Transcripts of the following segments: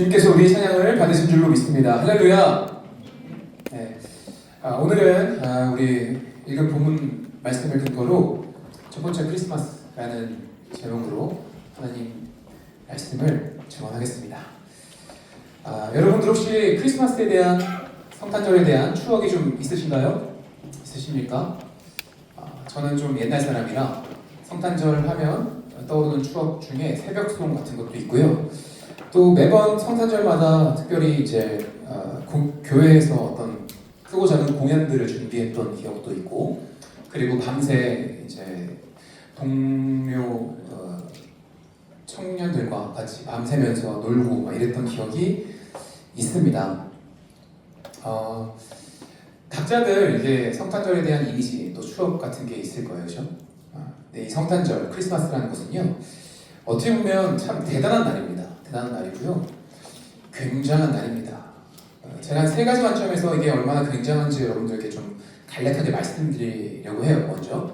주님께서 우리의 찬양을 받으신 줄로 믿습니다. 할렐루야. 네. 오늘은 우리 읽은 본문 말씀을 근거로 첫 번째 크리스마스라는 제목으로 하나님 말씀을 증언하겠습니다. 여러분들 혹시 크리스마스에 대한 성탄절에 대한 추억이 좀 있으신가요? 있으십니까? 저는 좀 옛날 사람이라 성탄절 하면 떠오르는 추억 중에 새벽송 같은 것도 있고요. 또 매번 성탄절마다 특별히 이제 교회에서 어떤 크고 작은 공연들을 준비했던 기억도 있고, 그리고 밤새 이제 동료 청년들과 같이 밤새면서 놀고 막 이랬던 기억이 있습니다. 각자들 이게 성탄절에 대한 이미지 또 추억 같은 게 있을 거예요, 그렇죠? 네, 이 성탄절 크리스마스라는 것은요, 어떻게 보면 참 대단한 날입니다. 대단한 날이고요, 굉장한 날입니다. 제가 세 가지 관점에서 이게 얼마나 굉장한지 여러분들께 좀 간략하게 말씀드리려고 해요. 먼저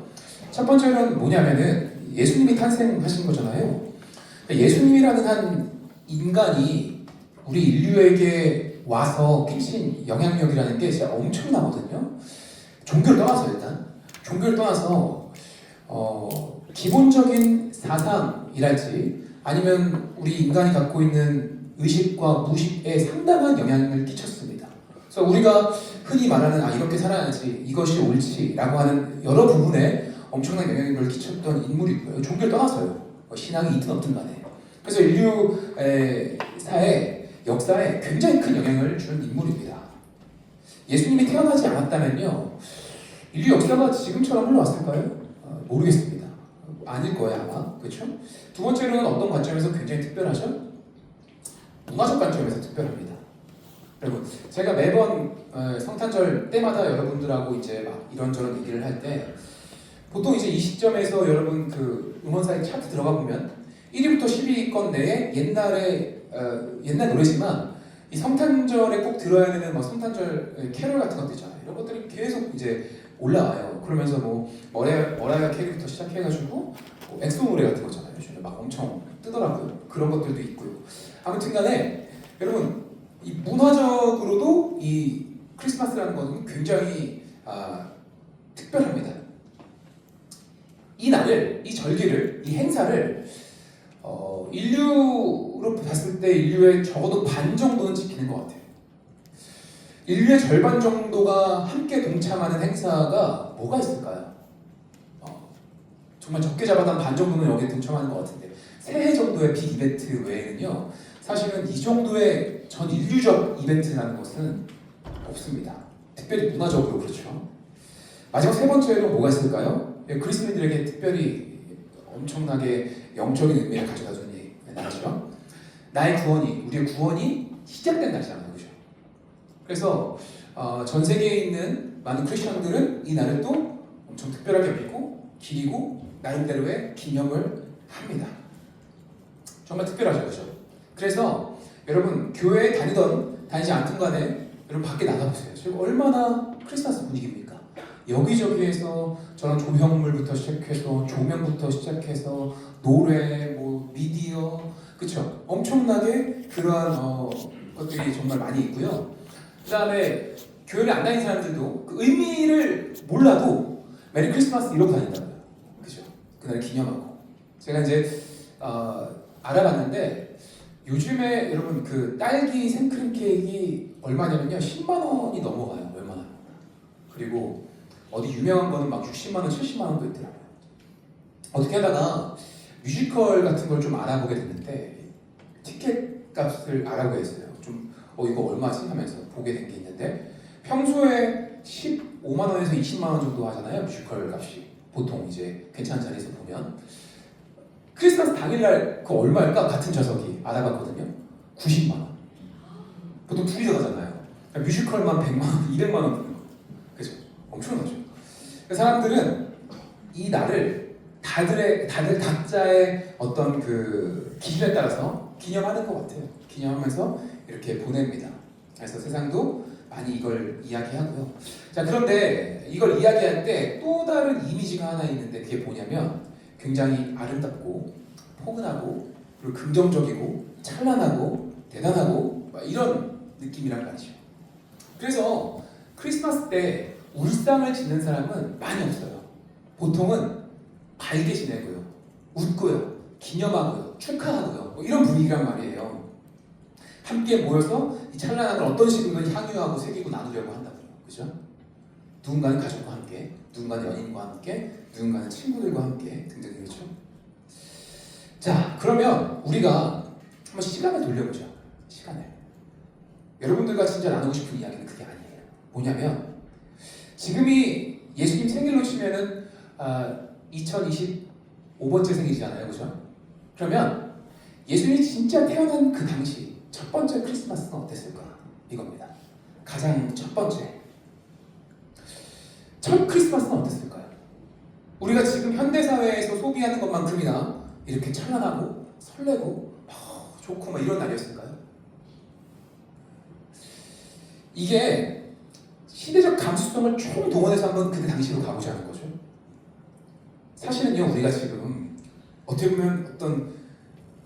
첫 번째는 뭐냐면은 예수님이 탄생하신 거잖아요. 예수님이라는 한 인간이 우리 인류에게 와서 끼친 영향력이라는 게 진짜 엄청나거든요. 종교를 떠나서 일단 종교를 떠나서 기본적인 사상이랄지 아니면 우리 인간이 갖고 있는 의식과 무식에 상당한 영향을 끼쳤습니다. 그래서 우리가 흔히 말하는 이렇게 살아야지, 이것이 옳지라고 하는 여러 부분에 엄청난 영향을 끼쳤던 인물이고요. 종교를 떠나서요. 신앙이 있든 없든 간에. 그래서 인류 역사에 굉장히 큰 영향을 준 인물입니다. 예수님이 태어나지 않았다면요, 인류 역사가 지금처럼 흘러왔을까요? 모르겠습니다. 아닐 거예요, 아마. 그렇죠? 두 번째로는 어떤 관점에서 굉장히 특별하죠? 문화적 관점에서 특별합니다. 여러분, 제가 매번 성탄절 때마다 여러분들하고 이제 막 이런저런 얘기를 할 때, 보통 이제 이 시점에서 여러분 그 음원 사이트 차트 들어가 보면 1위부터 10위권 내에 옛날 노래지만 이 성탄절에 꼭 들어야 되는 뭐 성탄절 캐롤 같은 것도 있잖아요. 이런 것들이 계속 이제 올라와요. 그러면서 뭐 머라이어 캐리부터 시작해가지고 뭐 엑소 노래 같은 거잖아요. 요즘에 막 엄청 뜨더라고요. 그런 것들도 있고요. 아무튼간에 여러분, 이 문화적으로도 이 크리스마스라는 것은 굉장히 특별합니다. 이 날을, 이 절기를, 이 행사를 인류로 봤을 때 인류의 적어도 반 정도는 지키는 것 같아요. 인류의 절반 정도가 함께 동참하는 행사가 뭐가 있을까요? 정말 적게 잡아도 한 반 정도는 여기에 동참하는 것 같은데, 새해 정도의 빅 이벤트 외에는요, 사실은 이 정도의 전 인류적 이벤트라는 것은 없습니다. 특별히 문화적으로 그렇죠. 마지막 세 번째로 뭐가 있을까요? 그리스도인들에게 특별히 엄청나게 영적인 의미를 가져다 주는 날이죠. 우리의 구원이 시작된 날이잖아요, 그렇죠? 그래서 전 세계에 있는 많은 크리스천들은 이 날을 또 엄청 특별하게 여기고 기리고 나름대로의 기념을 합니다. 정말 특별하죠, 그렇죠? 그래서 여러분, 교회에 다니지 않든 간에 여러분 밖에 나가보세요. 지금 얼마나 크리스마스 분위기입니까? 여기저기에서 저런 조형물부터 시작해서 조명부터 시작해서 노래, 뭐 미디어, 그렇죠? 엄청나게 그러한 것들이 정말 많이 있고요. 그 다음에 교회를 안 다니는 사람들도 그 의미를 몰라도 메리 크리스마스 이러고 다닌다고요. 그죠? 그날 기념하고. 제가 이제 알아봤는데 요즘에 여러분 그 딸기 생크림 케이크 얼마냐면요, 10만 원이 넘어가요. 얼마나. 그리고 어디 유명한 거는 막 60만 원, 70만 원도 있더라고요. 어떻게 하다가 뮤지컬 같은 걸 좀 알아보게 됐는데 티켓 값을 알아보게 했어요. 좀 이거 얼마지? 하면서 보게 된 게 있는데, 평소에 15만 원에서 20만 원 정도 하잖아요, 뮤지컬 값이. 보통 이제 괜찮은 자리에서 보면. 크리스마스 당일날 그 얼마일까? 같은 좌석이 알아봤거든요. 90만 원. 보통 둘이 가잖아요. 뮤지컬만 100만 원, 200만 원 드는 거. 그죠? 엄청나죠. 사람들은 이 날을 다들 각자의 어떤 그 기준에 따라서 기념하는 것 같아요. 기념하면서 이렇게 보냅니다. 그래서 세상도 많이 이걸 이야기하고요. 자, 그런데 이걸 이야기할 때 또 다른 이미지가 하나 있는데, 그게 뭐냐면 굉장히 아름답고 포근하고 그리고 긍정적이고 찬란하고 대단하고 막 이런 느낌이란 말이죠. 그래서 크리스마스 때 울상을 짓는 사람은 많이 없어요. 보통은 밝게 지내고요, 웃고요, 기념하고요, 축하하고요, 뭐 이런 분위기란 말이에요. 함께 모여서 이 찬란한 걸 어떤 식으로든 향유하고 새기고 나누려고 한다고요. 그죠? 누군가는 가족과 함께, 누군가는 연인과 함께, 누군가는 친구들과 함께 등등이죠. 자, 그러면 우리가 한번 시간을 돌려보죠. 시간을. 여러분들과 진짜 나누고 싶은 이야기는 그게 아니에요. 뭐냐면 지금이 예수님 생일로 치면은 2025번째 생일이잖아요. 그죠? 그러면 예수님이 진짜 태어난 그 당시 첫 번째 크리스마스는 어땠을까? 이겁니다. 가장 첫 번째. 첫 크리스마스는 어땠을까요? 우리가 지금 현대사회에서 소비하는 것만큼이나 이렇게 찬란하고 설레고 좋고 막 이런 날이었을까요? 이게 시대적 감수성을 총동원해서 한번 그때 당시로 가보자는 거죠. 사실은요, 우리가 지금 어떻게 보면 어떤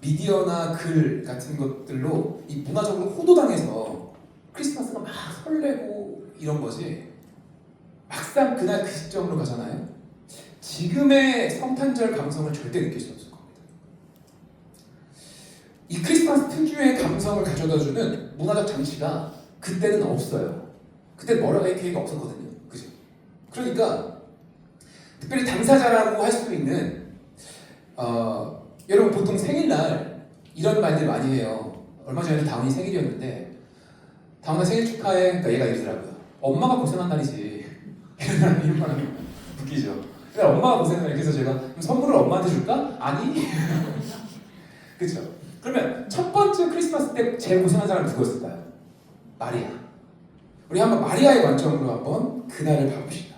미디어나 글 같은 것들로 이 문화적으로 호도당해서 크리스마스가 막 설레고 이런 거지, 막상 그날 그 시점으로 가잖아요. 지금의 성탄절 감성을 절대 느낄 수 없을 겁니다. 이 크리스마스 특유의 감성을 가져다주는 문화적 장치가 그때는 없어요. 그때 뭐라고 할 계획이 없었거든요. 그죠? 그러니까 특별히 당사자라고 할 수 있는 여러분 보통 생일날 이런 말들 많이 해요. 얼마 전에 다운이 생일이었는데 다운아 생일 축하해. 그러니까 얘가 이러더라고요. 엄마가 고생한 날이지. 이런 말은 웃기죠. 그러니까 엄마가 고생한 날. 그래서 제가 선물을 엄마한테 줄까? 아니. 그렇죠. 그러면 첫 번째 크리스마스 때 제일 고생한 사람은 누구였을까요? 마리아. 우리 한번 마리아의 관점으로 한번 그날을 봐봅시다.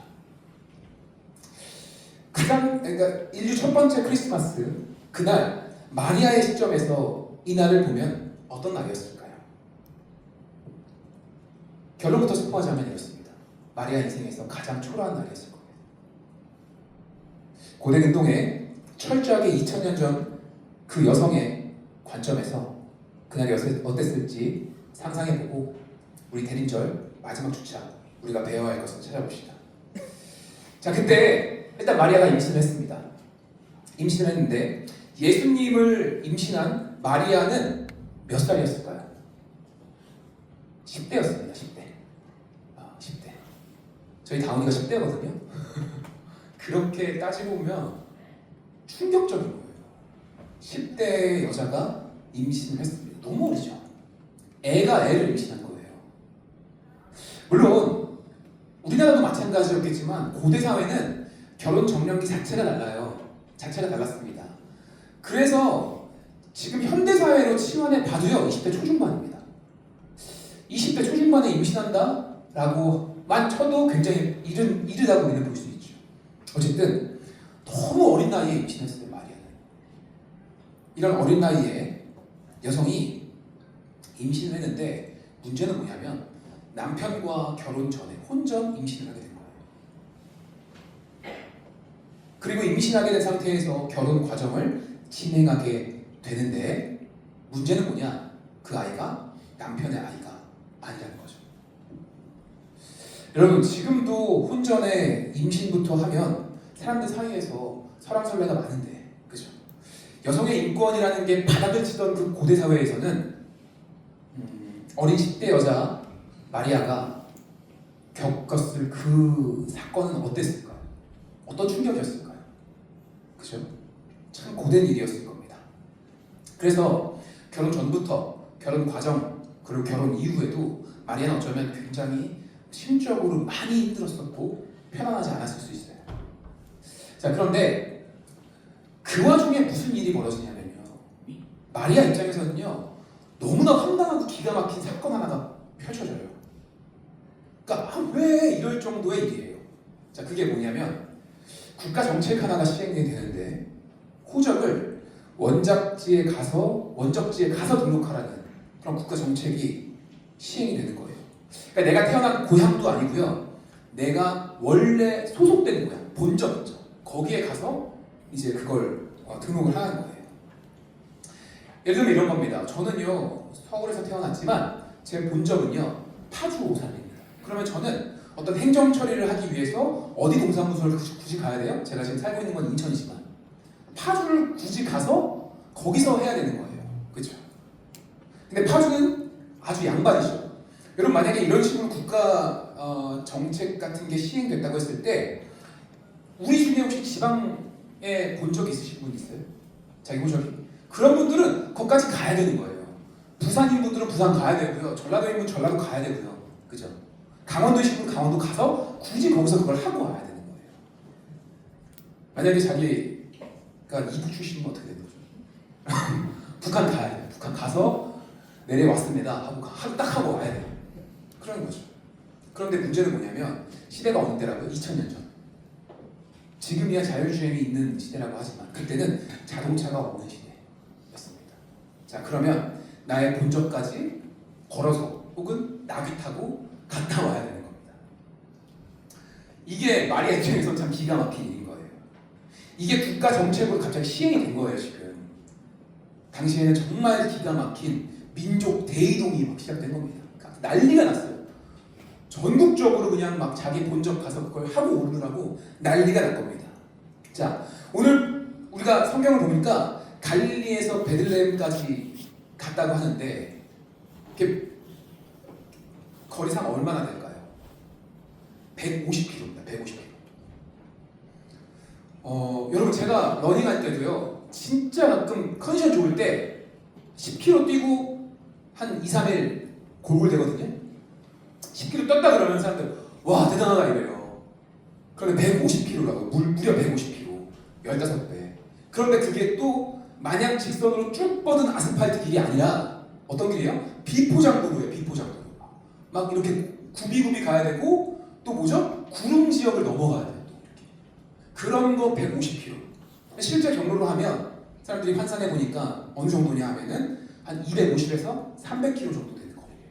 그러니까 인류 첫 번째 크리스마스 그날 마리아의 시점에서 이 날을 보면 어떤 날이었을까요? 결론부터 스포하자면 이렇습니다. 마리아 인생에서 가장 초라한 날이었을 겁니다. 고대 근동에 철저하게 2000년 전 그 여성의 관점에서 그날이 어땠을지 상상해보고 우리 대림절 마지막 주차 우리가 배워야 할 것을 찾아봅시다. 자, 그때 일단 마리아가 임신을 했습니다. 임신을 했는데 예수님을 임신한 마리아는 몇 살이었을까요? 10대였습니다. 10대. 10대. 저희 다운이가 10대거든요. 그렇게 따지고 보면 충격적인 거예요. 10대 여자가 임신을 했습니다. 너무 어리죠. 애가 애를 임신한 거예요. 물론 우리나라도 마찬가지였겠지만 고대 사회는 결혼 정년기 자체가 달라요. 자체가 달랐습니다. 그래서 지금 현대 사회로 치환해 봐도요 20대 초중반입니다. 20대 초중반에 임신한다 라고만 쳐도 굉장히 이르다고 우리는 볼 수 있죠. 어쨌든 너무 어린 나이에 임신했어요. 마리아는. 이런 어린 나이에 여성이 임신을 했는데 문제는 뭐냐면 남편과 결혼 전에 혼전 임신을 하게 된 거예요. 그리고 임신하게 된 상태에서 결혼 과정을 진행하게 되는데 문제는 뭐냐? 그 아이가 남편의 아이가 아니라는 거죠. 여러분 지금도 혼전에 임신부터 하면 사람들 사이에서 설왕설래가 많은데 그죠? 여성의 인권이라는 게 바닥을 치던 그 고대 사회에서는 어린 10대 여자 마리아가 겪었을 그 사건은 어땠을까요? 어떤 충격이었을까요? 그죠? 참 고된 일이었을 겁니다. 그래서 결혼 전부터 결혼 과정 그리고 결혼 이후에도 마리아는 어쩌면 굉장히 심적으로 많이 힘들었었고 편안하지 않았을 수 있어요. 자, 그런데 그 와중에 무슨 일이 벌어지냐면요, 마리아 입장에서는요 너무나 황당하고 기가 막힌 사건 하나가 펼쳐져요. 그러니까 왜 이럴 정도의 일이에요. 자, 그게 뭐냐면 국가 정책 하나가 시행이 되는데 호적을 원적지에 가서 등록하라는 그런 국가 정책이 시행이 되는 거예요. 그러니까 내가 태어난 고향도 아니고요, 내가 원래 소속된 고향, 본적 있죠. 거기에 가서 이제 그걸 등록을 하는 거예요. 예를 들면 이런 겁니다. 저는요 서울에서 태어났지만 제 본적은요 파주 오산입니다. 그러면 저는 어떤 행정 처리를 하기 위해서 어디 동사무소를 굳이 가야 돼요? 제가 지금 살고 있는 건 인천이지만 파주를 굳이 가서 거기서 해야 되는 거예요. 그렇죠? 근데 파주는 아주 양반이죠. 여러분 만약에 이런 식으로 국가 정책 같은 게 시행됐다고 했을 때 우리 중에 혹시 지방에 본 적 있으신 분 있어요? 자 이거 저기 그런 분들은 거기까지 가야 되는 거예요. 부산인 분들은 부산 가야 되고요. 전라도인 분은 전라도 가야 되고요. 그죠? 강원도이신 분은 강원도 가서 굳이 거기서 그걸 하고 와야 되는 거예요. 만약에 자기가 이북 출신이면 어떻게 되는 거죠? 북한 가야 돼요. 북한 가서 내려왔습니다 하고 딱 하고 와야 돼요. 그런 거죠. 그런데 문제는 뭐냐면 시대가 어느 때라고요? 2000년 전. 지금이야 자율주행이 있는 시대라고 하지만 그때는 자동차가 없는 시대였습니다. 자 그러면 나의 본적까지 걸어서 혹은 나귀 타고 갔다 와야 되는 겁니다. 이게 마리아 입장에서 참 기가 막힌 일인 거예요. 이게 국가 정책으로 갑자기 시행이 된 거예요 지금. 당시에는 정말 기가 막힌 민족 대이동이 막 시작된 겁니다. 난리가 났어요. 전국적으로 그냥 막 자기 본적 가서 그걸 하고 오느라고 난리가 날 겁니다. 자, 오늘 우리가 성경을 보니까 갈릴리에서 베들레헴까지 갔다고 하는데 이게 거리상 얼마나 될까요? 150km입니다. 150km. 여러분 제가 러닝할 때도요. 진짜 가끔 컨디션 좋을 때 10km 뛰고 한 2, 3일 골골대거든요. 10km 떴다 그러면 사람들 와 대단하다 이래요. 그런데 150km라고 무려 150km 15배. 그런데 그게 또 마냥 직선으로 쭉 뻗은 아스팔트 길이 아니라 어떤 길이에요? 비포장도로예요. 비포장도로. 막 이렇게 굽이굽이 가야 되고 또 뭐죠? 구릉 지역을 넘어가야 돼요. 또 이렇게. 그런 거 150km. 실제 경로로 하면 사람들이 환산해 보니까 어느 정도냐 하면은 한 250에서 300km 정도 되는 거리예요.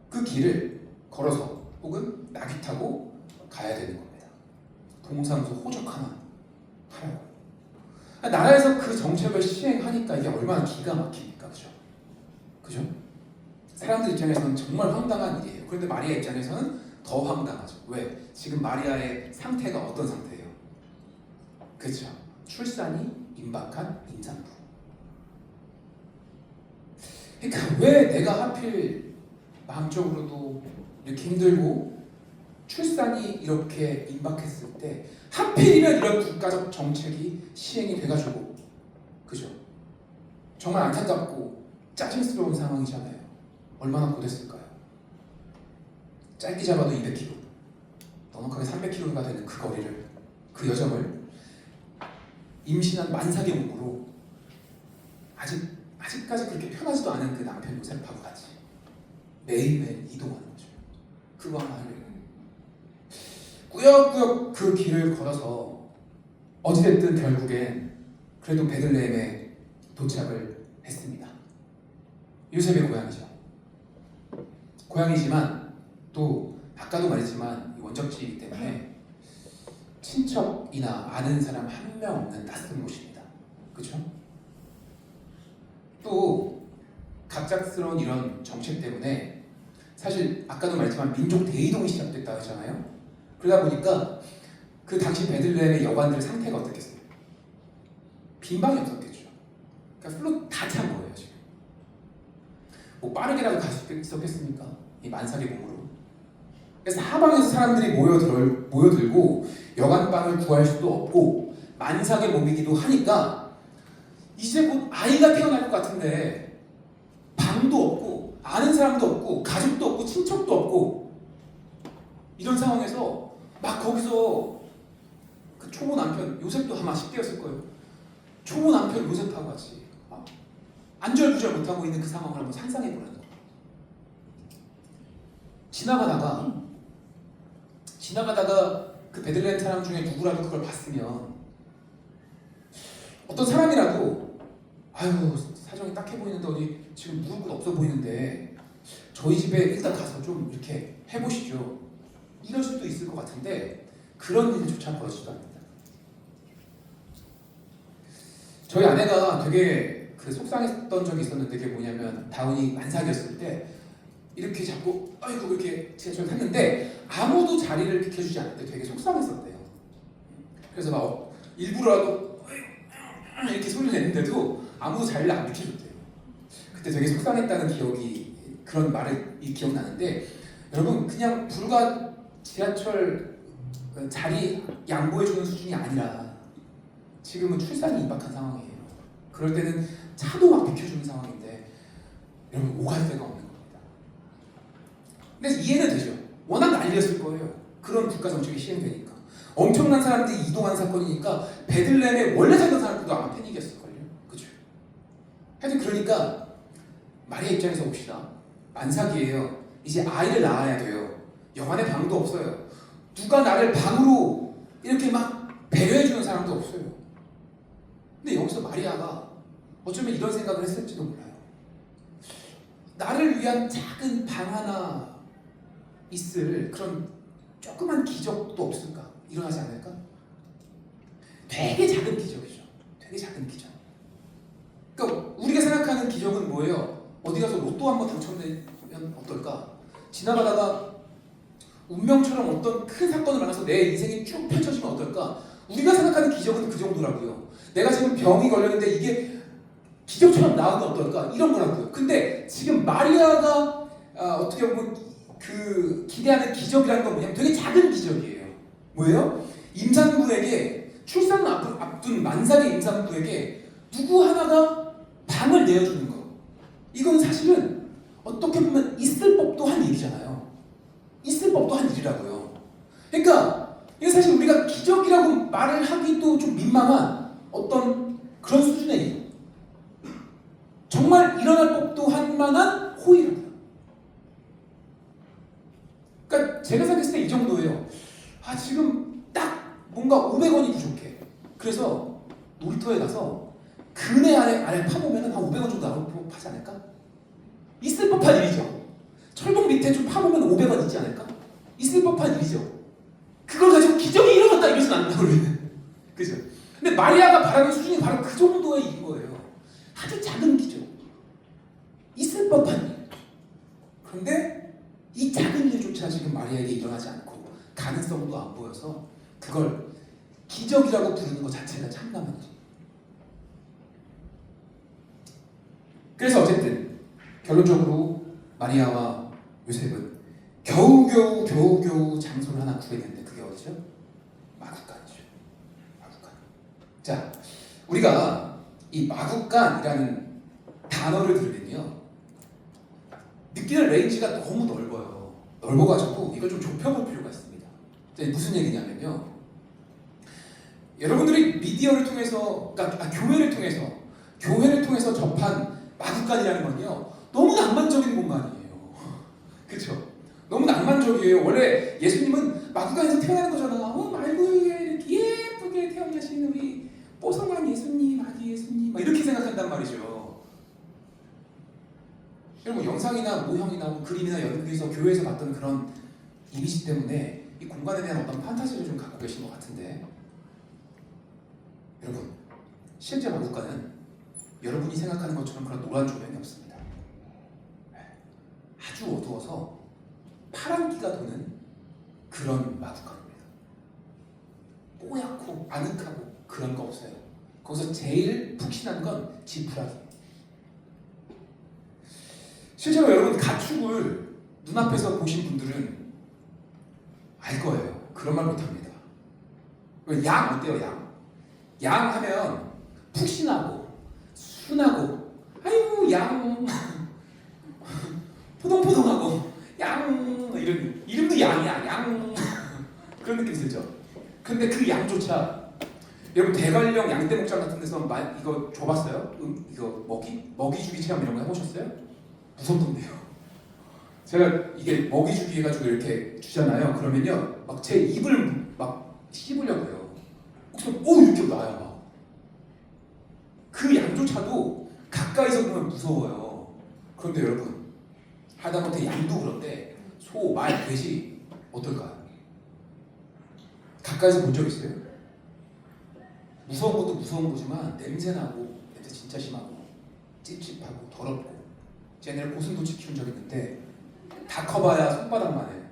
그 길을 걸어서 혹은 나귀 타고 가야 되는 겁니다. 동사무소 호적 하나 타요. 나라에서 그 정책을 시행하니까 이게 얼마나 기가 막힙니까, 그죠? 그죠? 사람들 입장에서는 정말 황당한 일이에요. 그런데 마리아 입장에서는 더 황당하죠. 왜? 지금 마리아의 상태가 어떤 상태예요? 그렇죠? 출산이 임박한 임산부. 그러니까 왜 내가 하필 마음적으로도 이렇게 힘들고 출산이 이렇게 임박했을 때 하필이면 이런 국가적 정책이 시행이 돼가지고 그죠? 정말 안타깝고 짜증스러운 상황이잖아요. 얼마나 고됐을까요? 짧게 잡아도 200km, 넉넉하게 300km가 되는 그 거리를, 그 여정을 임신한 만삭의 몸으로 아직까지 그렇게 편하지도 않은 그 남편 요셉하고 같이 매일매일 이동하는 거죠. 그거 하나 하려고. 꾸역꾸역 그 길을 걸어서 어찌됐든 결국엔 그래도 베들레헴에 도착을 했습니다. 요셉의 고향이죠. 고향이지만 또 아까도 말했지만 원적지이기 때문에 친척이나 아는 사람 한 명 없는 낯선 곳입니다. 그렇죠? 또 갑작스러운 이런 정책 때문에 사실 아까도 말했지만 민족 대이동이 시작됐다고 했잖아요. 그러다 보니까 그 당시 베들레헴의 여관들의 상태가 어떻겠어요? 빈방이 없었겠죠. 그러니까 풀로 다 찬 거예요 지금. 뭐 빠르게라도 갈 수 있었겠습니까? 이 만삭의 몸으로. 그래서 사방에서 사람들이 모여들고 여관방을 구할 수도 없고 만삭의 몸이기도 하니까 이제 곧 아이가 태어날 것 같은데 방도 없고 아는 사람도 없고 가족도 없고 친척도 없고 이런 상황에서 막 거기서 그 초보 남편 요셉도 아마 10대였을 거예요. 초보 남편 요셉하고 같이 안절부절 못하고 있는 그 상황을 한번 상상해 보라는 거예요. 지나가다가 그 베들레헴 사람 중에 누구라도 그걸 봤으면 어떤 사람이라도 아유 사정이 딱해 보이는데 어디 지금 묵을 곳 없어 보이는데 저희 집에 일단 가서 좀 이렇게 해보시죠. 이럴 수도 있을 것 같은데 그런 일조차 벌어지지도 않습니다. 저희 아내가 되게 그 속상했던 적이 있었는데 그게 뭐냐면 다운이 만삭이었을 때 이렇게 자꾸 아이고 이렇게 지하철 탔는데 아무도 자리를 비켜주지 않을 때 되게 속상했었대요. 그래서 막 일부러라도 이렇게 소리를 냈는데도 아무도 자리를 안 비켜줬대요. 그때 되게 속상했다는 기억이 그런 말이 기억나는데 여러분 그냥 불과 지하철 자리 양보해주는 수준이 아니라 지금은 출산이 임박한 상황이에요. 그럴 때는 차도 막 비켜주는 상황인데 여러분 오갈 데가 없는 겁니다. 근데 이해는 되죠. 워낙 난리였을 거예요. 그런 국가 정책이 시행되니까. 엄청난 사람들이 이동한 사건이니까 베들레헴에 원래 살던 사람들도 아마 패닉이었을걸요. 그죠? 하여튼 그러니까 마리아 입장에서 봅시다. 만삭이에요. 이제 아이를 낳아야 돼요. 여간에 방도 없어요. 누가 나를 방으로 이렇게 막 배려해주는 사람도 없어요. 근데 여기서 마리아가 어쩌면 이런 생각을 했을지도 몰라요. 나를 위한 작은 방 하나 있을 그런 조그만 기적도 없을까? 일어나지 않을까? 되게 작은 기적이죠. 되게 작은 기적. 그러니까 우리가 생각하는 기적은 뭐예요? 어디 가서 로또 한번 당첨되면 어떨까? 지나가다가 운명처럼 어떤 큰 사건을 만나서 내 인생이 쭉 펼쳐지면 어떨까? 우리가 생각하는 기적은 그 정도라고요. 내가 지금 병이 걸렸는데 이게 기적처럼 나으면 어떨까? 이런 거라고요. 근데 지금 마리아가 어떻게 보면 그 기대하는 기적이라는 건 뭐냐면 되게 작은 기적이에요. 뭐예요? 임산부에게 출산을 앞둔 만삭의 임산부에게 누구 하나가 방을 내어주는 거. 이건 사실은 어떻게 보면 있을 법도 한 일이잖아요. 있을 법도 한 일이라고요. 그러니까 이게 사실 우리가 기적이라고 말을 하기도 좀 민망한 어떤 그런 수준의 일. 정말 일어날 법도 한 만한 호의랍니다. 그러니까 제가 생각했을 때 이 정도예요. 지금 딱 뭔가 500원이 부족해. 그래서 놀이터에 가서 그네 아래 파보면 한 500원 정도 나올 법하지 않을까? 있을 법한 일이죠. 철봉 밑에 좀 파보면 500원 있지 않을까? 있을 법한 일이죠. 그걸 가지고 기적이 일어났다 이러진 않는다 우리는. 그죠? 근데 마리아가 바라는 수준이 바로 그 정도의 일인 거예요. 아주 작은 기적. 있을 법한 일. 그런데 이 작은 일조차 지금 마리아에게 일어나지 않고 가능성도 안 보여서 그걸 기적이라고 부르는 것 자체가 참담한 거죠. 그래서 어쨌든 결론적으로 마리아와 요셉은 겨우겨우 장소를 하나 구했는데 그게 어디죠? 마구간이죠. 마구간. 자, 우리가 이 마구간이라는 단어를 들으면요 느끼는 레인지가 너무 넓어요. 넓어가지고 이걸 좀 좁혀볼 필요가 있습니다. 무슨 얘기냐면요 여러분들이 미디어를 통해서 그러니까 교회를 통해서 접한 마구간이라는 건요 너무 낭만적인 공간이에요. 그렇죠? 너무 낭만적이에요. 원래 예수님은 마구간에서 태어나는 거잖아. 아이고 이렇게 예쁘게 태어나신 우리 뽀송한 예수님, 아기 예수님 막 이렇게 생각한단 말이죠. 여러분 영상이나 모형이나 그림이나 연극에서 교회에서 봤던 그런 이미지 때문에 이 공간에 대한 어떤 판타지를 좀 갖고 계신 것 같은데 여러분 실제 마구간은 여러분이 생각하는 것처럼 그런 노란 조명이 없습니다. 아주 어두워서 파란기가 도는 그런 마구간입니다. 뽀얗고 아늑하고 그런 거 없어요. 거기서 제일 푹신한 건 지푸라기. 실제로 여러분 가축을 눈앞에서 보신 분들은 알 거예요. 그런 말 못합니다. 양 어때요? 양 하면 푹신하고 순하고 아이고 양 포동포동하고 양 이런 이름도 양이야 양 그런 느낌 들죠? 근데 그 양조차 여러분 대관령 양떼 목장 같은 데서 이거 줘봤어요? 이거 먹이주기 체험 이런 거 해보셨어요? 무섭던데요. 제가 이게 먹이주기 해가지고 이렇게 주잖아요. 그러면요 막 제 입을 막 씹으려고요. 그래서 이렇게 나요. 막. 그 양조차도 가까이서 보면 무서워요. 그런데 여러분 하다못해 양도 그런데 소, 말, 돼지 어떨까요? 가까이서 본 적 있어요? 무서운 것도 무서운 거지만 냄새 나고 냄새 진짜 심하고 찝찝하고 더럽고 쟤네를 고슴도치 키운 적 있는데 다 커봐야 손바닥만 해.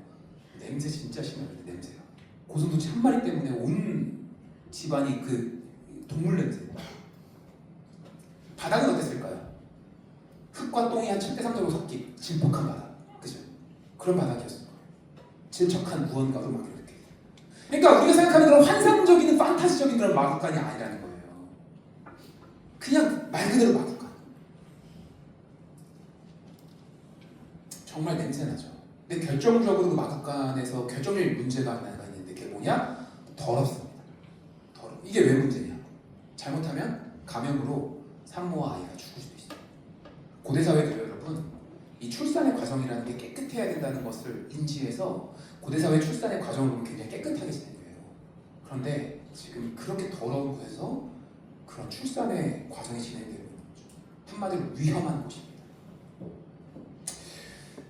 냄새 진짜 심해요. 냄새가. 고슴도치 한 마리 때문에 온 집안이 그 동물 냄새. 바닥은 어땠을까요? 흙과 똥이 한 7대 3 정도 섞인 질퍽한 바닥. 그죠? 그런 바닥이었을 거예요. 질척한 무언가로 막 이렇게. 그러니까 우리가 생각하는 그런 환상적인 판타지적인 그런 마구간이 아니라는 거예요. 그냥 말 그대로 마구간. 정말 냄새나죠. 근데 결정적으로 그 마구간에서 결정적인 문제가 하나가 있는데 그게 뭐냐? 더럽습니다. 더러워. 이게 왜 문제냐? 잘못하면 감염으로 산모와 아이가 죽을 수도 있어요. 고대사회도요, 여러분. 이 출산의 과정이라는 게 깨끗해야 된다는 것을 인지해서 고대사회 출산의 과정을 보면 굉장히 깨끗하게 진행돼요. 그런데 지금 그렇게 더러운 곳에서 그런 출산의 과정이 진행되는 거죠. 한마디로 위험한 곳입니다.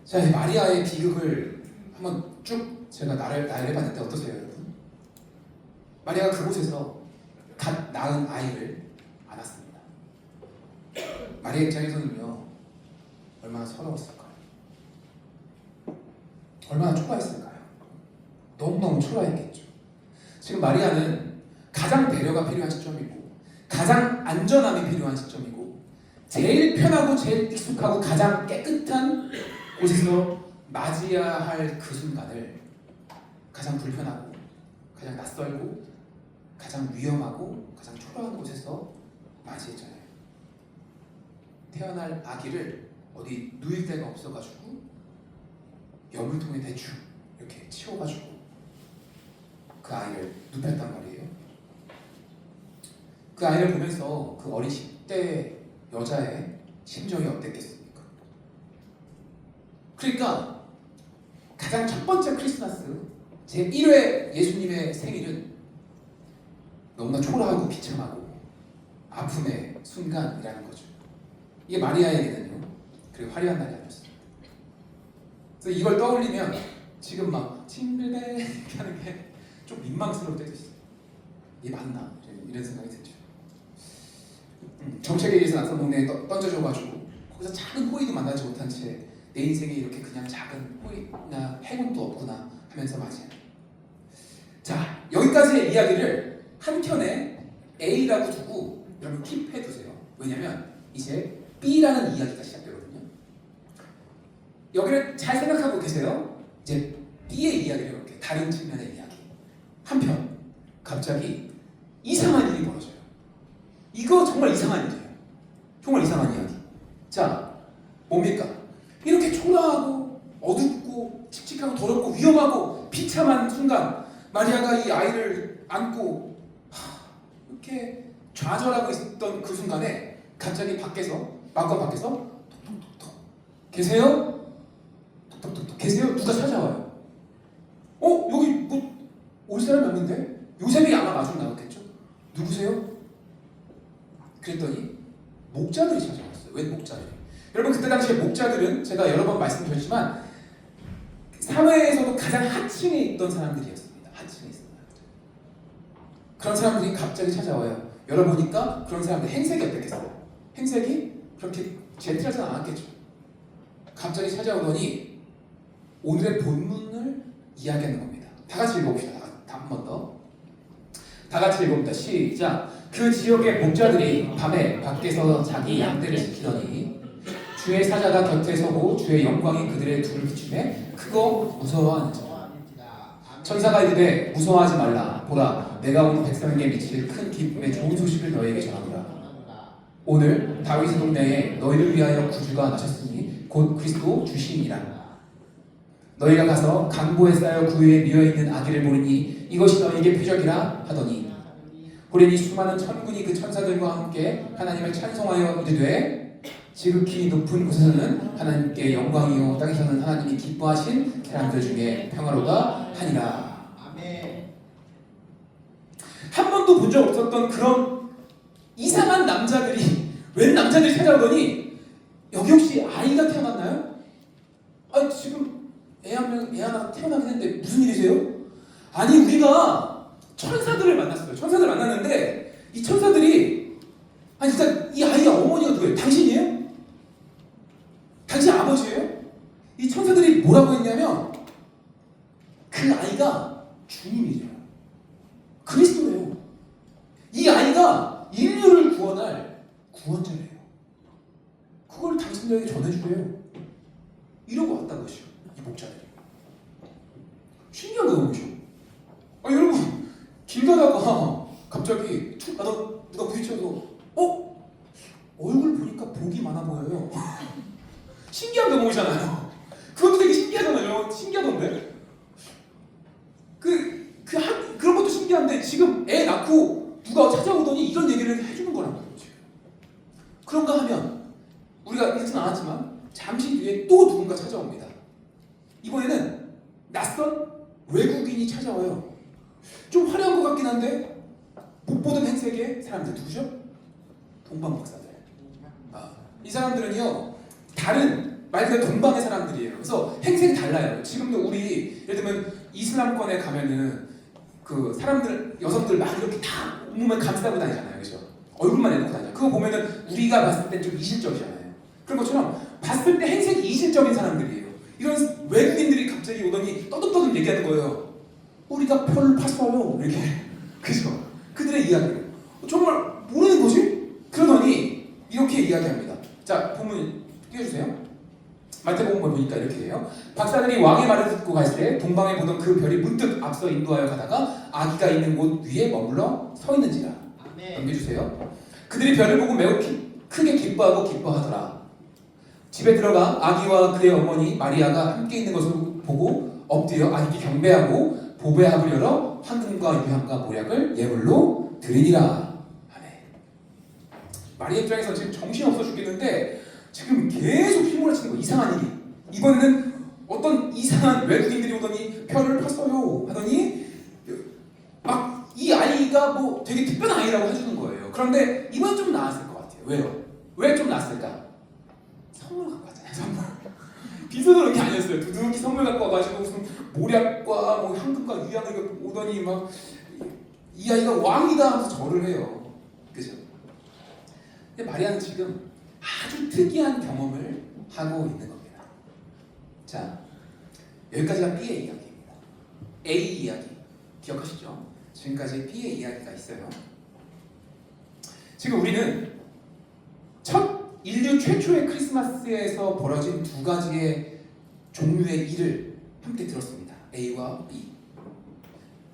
자, 이 마리아의 비극을 한번 쭉 제가 나열해봤는데 어떠세요, 여러분? 마리아가 그곳에서 갓 낳은 아이를 안았습니다. 마리아 입장에서는요, 얼마나 서러웠을까요? 얼마나 초라했을까요? 너무너무 초라했겠죠. 지금 마리아는 가장 배려가 필요한 시점이고 가장 안전함이 필요한 시점이고 제일 편하고 제일 익숙하고 가장 깨끗한 곳에서 맞이해야 할 그 순간을 가장 불편하고 가장 낯설고 가장 위험하고 가장 초라한 곳에서 맞이했잖아요. 태어날 아기를 어디 누일 데가 없어가지고 여물통에 대충 이렇게 치워가지고 그 아이를 눕혔단 말이에요. 그 아이를 보면서 그 어린 10대 여자의 심정이 어땠겠습니까? 그러니까 가장 첫 번째 크리스마스 제1회 예수님의 생일은 너무나 초라하고 비참하고 아픔의 순간이라는 거죠. 이게 마리아에게는요, 그리고 화려한 날이 아니었습니다. 그래서 이걸 떠올리면 지금 막 징글벨 이렇게 하는 게 좀 민망스러울 때도 있어요. 이게 맞나? 이런 생각이 들죠. 정책에 의해서 낙선 동네에 던져줘가지고 거기서 작은 호의도 만나지 못한 채 내 인생에 이렇게 그냥 작은 호의나 행운도 없구나 하면서 맞이해요. 자, 여기까지의 이야기를 한켠에 A라고 두고 여러분 킵해 두세요. 왜냐면 이제 B라는 이야기가 시작되거든요. 여기를 잘 생각하고 계세요. 이제 B의 이야기를 해볼게요. 다른 측면의 이야기. 한편 갑자기 이상한 일이 벌어져요. 이거 정말 이상한 일이에요. 정말 이상한 이야기. 자, 뭡니까? 이렇게 초라하고 어둡고 칙칙하고 더럽고 위험하고 비참한 순간 마리아가 이 아이를 안고 이렇게 좌절하고 있었던 그 순간에 갑자기 마을과 밖에서 톡톡톡톡 계세요? 톡톡톡톡 계세요? 누가 찾아와요? 여기 뭐 올 사람이 없는데? 요셉이 아마 마중 나왔겠죠? 누구세요? 그랬더니 목자들이 찾아왔어요. 웬 목자들이? 여러분, 그때 당시에 목자들은 제가 여러 번 말씀드렸지만 사회에서도 가장 하층에 있던 사람들이었습니다. 하층에 있었던 사람들. 그런 사람들이 갑자기 찾아와요. 열어보니까 그런 사람들 행색이 어땠겠어요? 행색이 그렇게 젠틀하지 않았겠죠. 갑자기 찾아오더니 오늘의 본문을 이야기하는 겁니다. 다 같이 읽어봅시다. 한 번 더. 다 같이 읽어봅니다. 시작. 그 지역의 목자들이 밤에 밖에서 자기 양떼를 지키더니 주의 사자가 곁에 서고 주의 영광이 그들의 둘을 비추매 크고 무서워하는 자. 천사가 이르되 무서워하지 말라. 보라, 내가 온 백성에게 미칠 큰 기쁨의 좋은 소식을 너희에게 전하노라. 오늘 다윗의 동네에 너희를 위하여 구주가 나셨으니 곧 그리스도 주시니라. 너희가 가서 강보에 쌓여 그 위에 미어있는 아기를 보리니 이것이 너희에게 표적이라 하더니 보리니 수많은 천군이 그 천사들과 함께 하나님을 찬송하여 이르되 지극히 높은 곳에서는 하나님께 영광이요 땅에서는 하나님이 기뻐하신 사람들 중에 평화로다 하니라. 아멘. 한 번도 본 적 없었던 그런 이상한 남자들이 웬 남자들이 찾아오더니 여기 혹시 아이가 태어났나요? 지금 애 하나 태어나긴 했는데 무슨 일이세요? 아니, 우리가 천사들을 만났어요. 천사들 만났는데 이 천사들이 진짜 이 아이의 어머니가 누구예요? 당신이에요? 이 천사들이 뭐라고 했냐면 그 아이가 주님이래요. 그리스도예요. 이 아이가 인류를 구원할 구원자래요. 그걸 당신들에게 전해주래요. 이러고 왔다는 것이요. 이 목자들이. 신기한 거죠. 여러분 길 가다가 갑자기 너 누가 부딪혀서 얼굴 보니까 복이 많아 보여요. 신기한 경험이잖아요. 그것도 되게 신기하잖아요. 신기하던데. 그런 것도 신기한데 지금 애 낳고 누가 찾아오더니 이런 얘기를 해주는 거란 말이에요. 지금. 그런가 하면 우리가 읽진 않았지만 잠시 뒤에 또 누군가 찾아옵니다. 이번에는 낯선 외국인이 찾아와요. 좀 화려한 것 같긴 한데 못 보던 행색의 사람들 누구죠? 동방 박사들. 이 사람들은요 다른 말 그대로 동방의 사람들이에요. 그래서 행색이 달라요. 지금도 우리 예를 들면 이슬람권에 가면은 그 사람들 여성들 막 이렇게 다 온몸에 감싸고 다니잖아요. 그죠? 얼굴만 내놓고 다녀요. 그거 보면은 우리가 봤을 때 좀 이질적이잖아요. 그런 것처럼 봤을 때 행색이 이질적인 사람들이에요. 이런 외국인들이 갑자기 오더니 떠듬떠듬 얘기하는 거예요. 우리가 표를 팠어요. 이렇게. 그죠? 그들의 이야기를. 정말 모르는 거지? 그러더니 이렇게 이야기합니다. 자, 본문 띄워주세요. 마태복음을 보니까 이렇게 해요. 박사들이 왕의 말을 듣고 갈 때 동방에 보던 그 별이 문득 앞서 인도하여 가다가 아기가 있는 곳 위에 머물러 서 있는지라. 넘겨주세요. 그들이 별을 보고 매우 크게 기뻐하고 기뻐하더라. 집에 들어가 아기와 그의 어머니 마리아가 함께 있는 것을 보고 엎드려 아기께 경배하고 보배합을 열어 황금과 유향과 모략을 예물로 드리니라. 아멘. 마리아 입장에서 지금 정신없어 죽겠는데 지금 계속 휘몰아치는 거예요. 이상한 일이. 이번에는 어떤 이상한 외국인들이 오더니 별을 팠어요 하더니 막 이 아이가 뭐 되게 특별한 아이라고 해주는 거예요. 그런데 이번엔 좀 나았을 것 같아요. 왜요? 왜 좀 나았을까? 선물 갖고 왔잖아요. 선물. 빈손으로 그런 게 아니었어요. 두둑이 선물 갖고 와가지고 무슨 모략과 뭐 황금과 유향을 오더니 막 이 아이가 왕이다 하면서 절을 해요. 그죠? 근데 마리아는 지금 아주 특이한 경험을 하고 있는 겁니다. 자, 여기까지가 B의 이야기입니다. A 이야기 기억하시죠? 지금까지 B의 이야기가 있어요. 지금 우리는 첫 인류 최초의 크리스마스에서 벌어진 두 가지의 종류의 일을 함께 들었습니다. A와 B.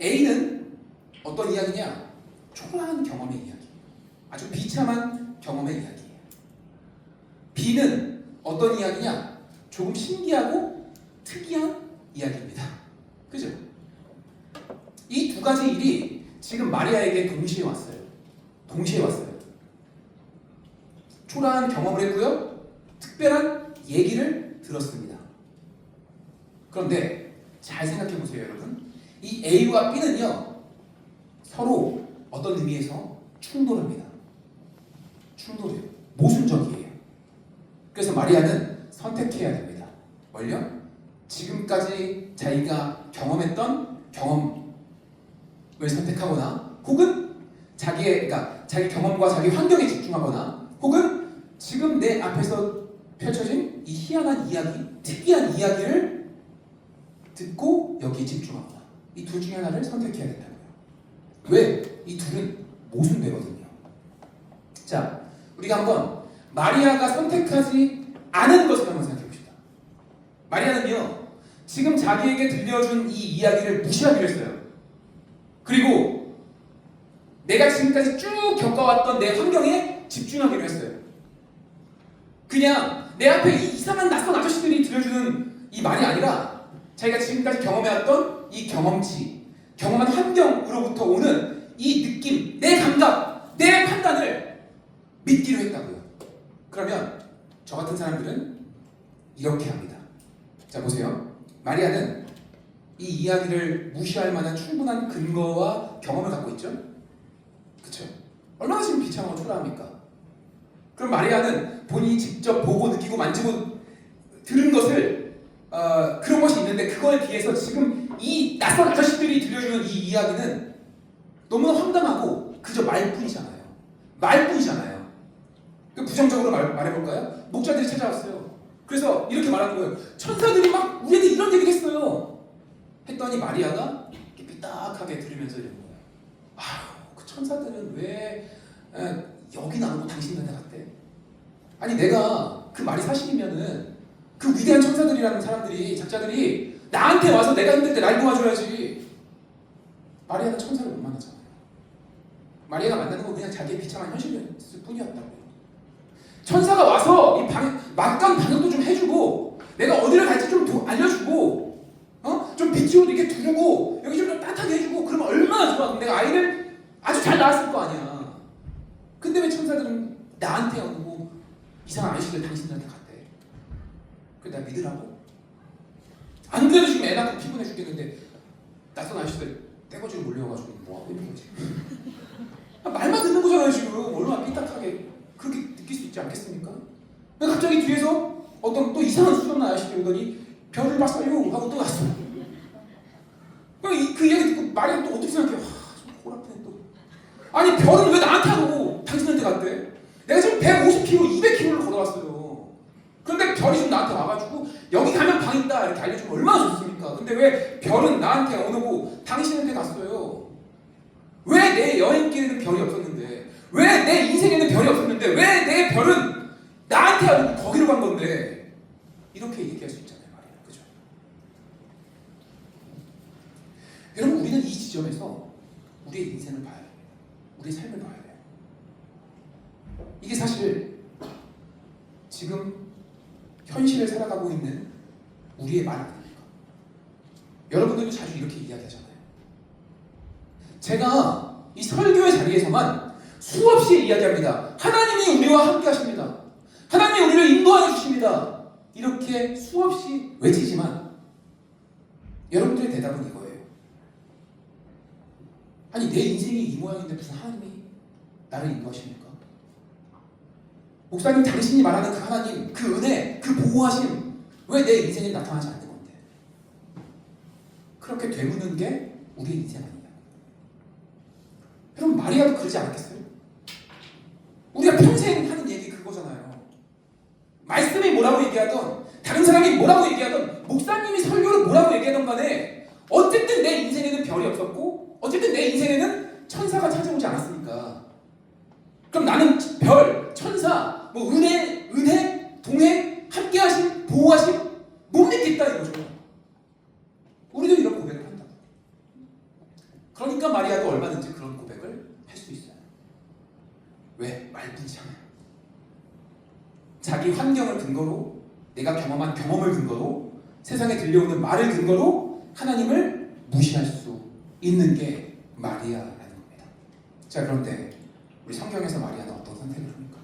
A는 어떤 이야기냐? 초라한 경험의 이야기. 아주 비참한 경험의 이야기예요. B는 어떤 이야기냐? 조금 신기하고 특이한 이야기입니다. 그죠? 이 두 가지 일이 지금 마리아에게 동시에 왔어요. 동시에 왔어요. 초라한 경험을 했고요. 특별한 얘기를 들었습니다. 그런데 잘 생각해 보세요, 여러분. 이 A와 B는요, 서로 어떤 의미에서 충돌합니다. 충돌해요. 모순적이에요. 그래서 마리아는 선택해야 됩니다. 뭘요? 지금까지 자기가 경험했던 경험을 선택하거나 혹은 자기 경험과 자기 환경에 집중하거나 혹은 지금 내 앞에서 펼쳐진 이 희한한 이야기, 특이한 이야기를 듣고 여기에 집중하거나 이 둘 중에 하나를 선택해야 된다고요. 왜? 이 둘은 모순되거든요. 자, 우리가 한번 마리아가 선택하지 않은 것을 한번 생각해 봅시다. 마리아는요, 지금 자기에게 들려준 이 이야기를 무시하기로 했어요. 그리고 내가 지금까지 쭉 겪어왔던 내 환경에 집중하기로 했어요. 그냥 내 앞에 이 이상한 낯선 아저씨들이 들려주는 이 말이 아니라 자기가 지금까지 경험해왔던 이 경험치, 경험한 환경으로부터 오는 이 느낌, 내 감각, 내 판단을 믿기로 했다고요. 그러면 저 같은 사람들은 이렇게 합니다. 자, 보세요. 마리아는 이 이야기를 무시할 만한 충분한 근거와 경험을 갖고 있죠? 그쵸? 얼마나 지금 비참하고 초라합니까? 그럼 마리아는 본인이 직접 보고 느끼고 만지고 들은 것을 그런 것이 있는데 그거에 비해서 지금 이 낯선 아저씨들이 들려주는 이 이야기는 너무나 황당하고 그저 말뿐이잖아요. 말뿐이잖아요. 부정적으로 말해볼까요? 목자들이 찾아왔어요. 그래서 이렇게 말하는 거예요. 천사들이 막 우리한테 이런 얘기를 했어요. 했더니 마리아가 이렇게 삐딱하게 들으면서 이러는 거예요. 아휴, 그 천사들은 왜 여기 나오고 당신한테 갔대? 아니 내가 그 말이 사실이면은 그 위대한 천사들이라는 사람들이 작자들이 나한테 와서 내가 힘들 때 날 도와줘야지. 마리아는 천사를 못 만나잖아요. 마리아가 만나는 건 그냥 자기의 비참한 현실이었을 뿐이었다고요. 천사가 와서 이 막간 방역도 좀 해주고 내가 어디를 갈지 좀 알려주고 좀 빛으로 이렇게 두르고 여기 좀 따뜻하게 해주고 그러면 얼마나 좋아. 그럼 내가 아이를 아주 잘 낳았을 거 아니야. 근데 왜 천사들은 나한테 오고 이상한 아저씨들 당신들한테 갔대? 그래 내가 믿으라고? 안 그래도 지금 애 낳고 피곤해 죽겠는데 낯선 아저씨들 떼거지로 몰려와가지고 뭐하고 있는 거지? 말만 듣는 거잖아요 지금. 얼마나 삐딱하게 그렇게 느낄 수 있지 않겠습니까? 갑자기 뒤에서 어떤 또 이상한 수염난 아저씨들이 오더니 별을 봤어요 하고 또 왔어요. 그 이야기 듣고 마리아 또 어떻게 생각해요? 좀 골아프네 또. 아니 별은 왜 나한테 안 오고 당신한테 갔대? 내가 지금 150km, 200km를 걸어왔어요. 그런데 별이 좀 나한테 와가지고 여기 가면 방 있다 이렇게 알려주면 얼마나 좋습니까? 근데 왜 별은 나한테 안 오고 당신한테 갔어요? 왜 내 여행길에는 별이 없었는데, 왜 내 인생에는 별이 없었는데, 왜 내 별은 나한테 안 오고 거기로 간 건데? 이렇게 얘기할 수 있잖아요, 말이에요. 그죠? 여러분, 우리는 이 지점에서 우리의 인생을 봐야 돼요. 우리의 삶을 봐야 돼요. 이게 사실 지금 현실을 살아가고 있는 우리의 말 아닙니까? 여러분들도 자주 이렇게 이야기하잖아요. 제가 이 설교의 자리에서만 수없이 이야기합니다. 하나님이 우리와 함께 하십니다. 하나님이 우리를 인도하여 주십니다. 이렇게 수없이 외치지만 여러분들의 대답은 이거예요. 아니 내 인생이 이 모양인데 무슨 하나님이 나를 인도하십니까? 목사님 당신이 말하는 그 하나님, 그 은혜, 그 보호하심 왜 내 인생에 나타나지 않는 건데? 그렇게 되묻는 게 우리의 인생 아니냐? 여러분 마리아도 그러지 않았겠어요? 우리가 평생 하는 얘기 그거잖아요. 말씀이 뭐라고 얘기하던 다른 사람이 뭐라고 얘기하던 목사님이 설교를 뭐라고 얘기하던 간에 어쨌든 내 인생에는 별이 없었고 어쨌든 내 인생에는 천사가 찾아오지 않았으니까 그럼 나는 별, 천사, 뭐 은혜, 동행, 함께하심, 보호하심 못 믿겠다 이거죠. 우리도 이런 고백을 한다. 그러니까 마리아도 얼마든지 그런 고백을 할 수 있어요. 왜? 말뿐이잖아요. 자기 환경을 근거로 내가 경험한 경험을 근거로 세상에 들려오는 말을 근거로 하나님을 무시할 수 있는 게 마리아라는 겁니다. 자 그런데 우리 성경에서 마리아는 어떤 선택을 합니까?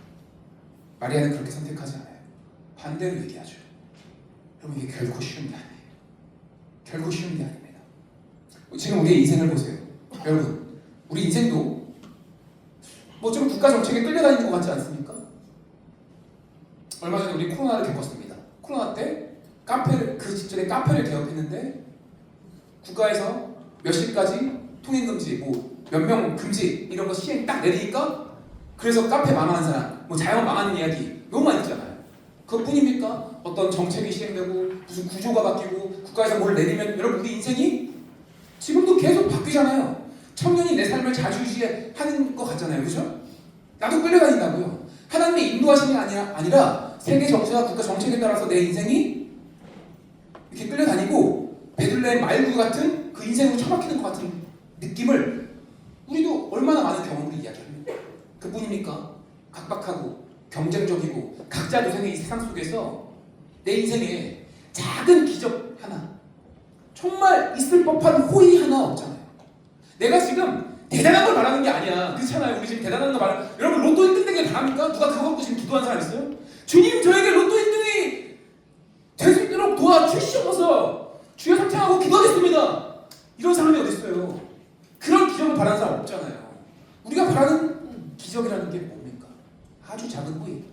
마리아는 그렇게 선택하지 않아요. 반대로 얘기하죠. 여러분 이게 결코 쉬운 게 아니에요. 결코 쉬운 게 아닙니다. 지금 우리의 인생을 보세요. 여러분 우리 인생도 뭐 좀 국가 정책에 끌려다니는 것 같지 않습니까? 얼마 전에 우리 코로나를 겪었습니다. 코로나 때 그 직전에 카페를 개업했는데 국가에서 몇 시까지 통행 금지, 뭐 몇 명 금지 이런 거 시행 딱 내리니까 그래서 카페 망하는 사람, 뭐 자영 망하는 이야기 너무 많이 있잖아요. 그것뿐입니까? 어떤 정책이 시행되고 무슨 구조가 바뀌고 국가에서 뭘 내리면 여러분 우리 인생이 지금도 계속 바뀌잖아요. 청년이 내 삶을 자주유지하는 것 같잖아요. 그죠? 나도 끌려다닌다고요. 하나님의 인도하심이 아니라 세계 정세와 국가 정책에 따라서 내 인생이 이렇게 끌려다니고 베들레헴 말구 같은 그 인생으로 처박히는 것 같은 느낌을 우리도 얼마나 많은 경험을 이야기합니다. 그뿐입니까? 각박하고 경쟁적이고 각자 도생의 이 세상 속에서 내 인생에 작은 기적 하나 정말 있을 법한 호의 하나 없잖아요. 내가 지금 대단한 걸 바라는 게 아니야. 그렇잖아요. 우리 지금 대단한 거 바라. 여러분 로또 1등 되길 바랍니까? 누가 그거 갖고 지금 기도한 사람 있어요? 주님 저에게 로또 1등이 될 수 있도록 도와주시옵소서. 주여 삼창하고 기도하겠습니다. 이런 사람이 어디 있어요? 그런 기적을 바라는 사람 없잖아요. 우리가 바라는 기적이라는 게 뭡니까? 아주 작은 호의.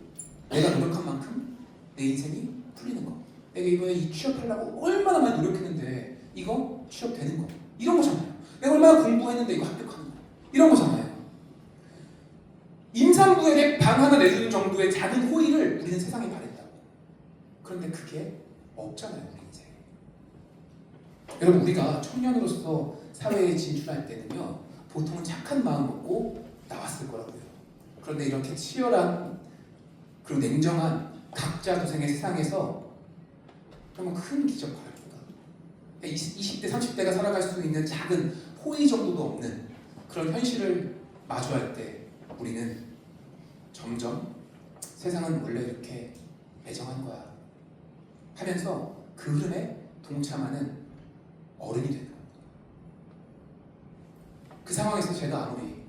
내가 노력한 만큼 내 인생이 풀리는 거. 내가 이번에 이 취업하려고 얼마나 많이 노력했는데 이거 취업되는 거. 이런 거잖아요. 내가 얼마나 공부했는데 이거 합격하는 거. 이런 거잖아요. 임산부에게 방 하나 내주는 정도의 작은 호의를 우리는 세상에 바랬다고. 그런데 그게 없잖아요, 우리 인생에. 여러분, 우리가 청년으로서 사회에 진출할 때는요, 보통은 착한 마음 먹고 나왔을 거라고요. 그런데 이렇게 치열한 그리고 냉정한 각자 도생의 세상에서 정말 큰 기적 바랍니다. 20대, 30대가 살아갈 수 있는 작은 호의 정도도 없는 그런 현실을 마주할 때 우리는 점점 세상은 원래 이렇게 매정한 거야 하면서 그 흐름에 동참하는 어른이 되는 겁니다. 그 상황에서 제가 아무리